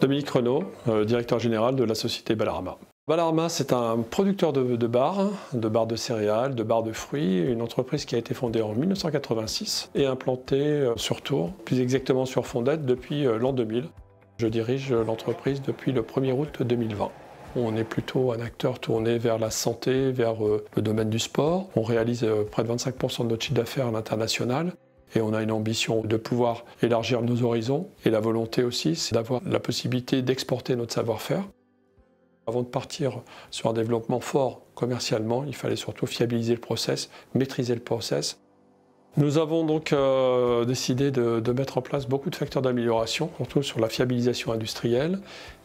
Dominique Renaud, directeur général de la société Balarama. Balarama, c'est un producteur de barres de céréales, de barres de fruits, une entreprise qui a été fondée en 1986 et implantée sur Tours, plus exactement sur Fondette, depuis l'an 2000. Je dirige l'entreprise depuis le 1er août 2020. On est plutôt un acteur tourné vers la santé, vers le domaine du sport. On réalise près de 25% de notre chiffre d'affaires à l'international. Et on a une ambition de pouvoir élargir nos horizons. Et la volonté aussi, c'est d'avoir la possibilité d'exporter notre savoir-faire. Avant de partir sur un développement fort commercialement, il fallait surtout fiabiliser le process, maîtriser le process. Nous avons donc décidé de mettre en place beaucoup de facteurs d'amélioration, surtout sur la fiabilisation industrielle.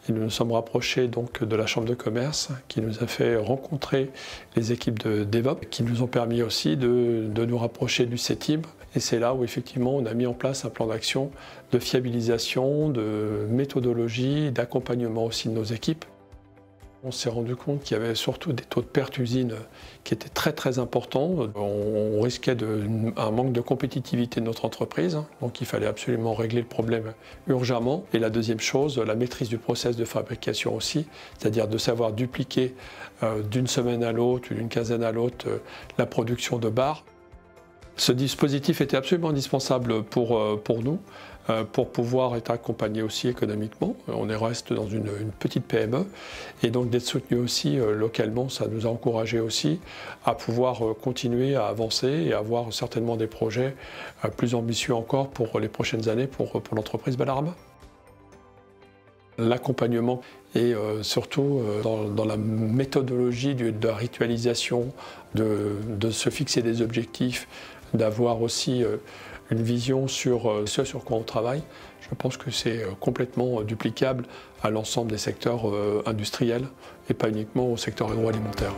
Et nous nous sommes rapprochés donc de la Chambre de commerce qui nous a fait rencontrer les équipes de DevOps qui nous ont permis aussi de nous rapprocher du CETIB. Et c'est là où effectivement on a mis en place un plan d'action de fiabilisation, de méthodologie, d'accompagnement aussi de nos équipes. On s'est rendu compte qu'il y avait surtout des taux de perte usine qui étaient très importants. On risquait un manque de compétitivité de notre entreprise, donc il fallait absolument régler le problème urgemment. Et la deuxième chose, la maîtrise du process de fabrication aussi, c'est-à-dire de savoir dupliquer d'une semaine à l'autre, d'une quinzaine à l'autre, la production de barres. Ce dispositif était absolument indispensable pour nous, pour pouvoir être accompagné aussi économiquement. On reste dans une petite PME et donc d'être soutenu aussi localement, ça nous a encouragé aussi à pouvoir continuer à avancer et avoir certainement des projets plus ambitieux encore pour les prochaines années pour l'entreprise Balarama. L'accompagnement et surtout dans la méthodologie de la ritualisation, de se fixer des objectifs, d'avoir aussi une vision sur ce sur quoi on travaille. Je pense que c'est complètement duplicable à l'ensemble des secteurs industriels et pas uniquement au secteur agroalimentaire.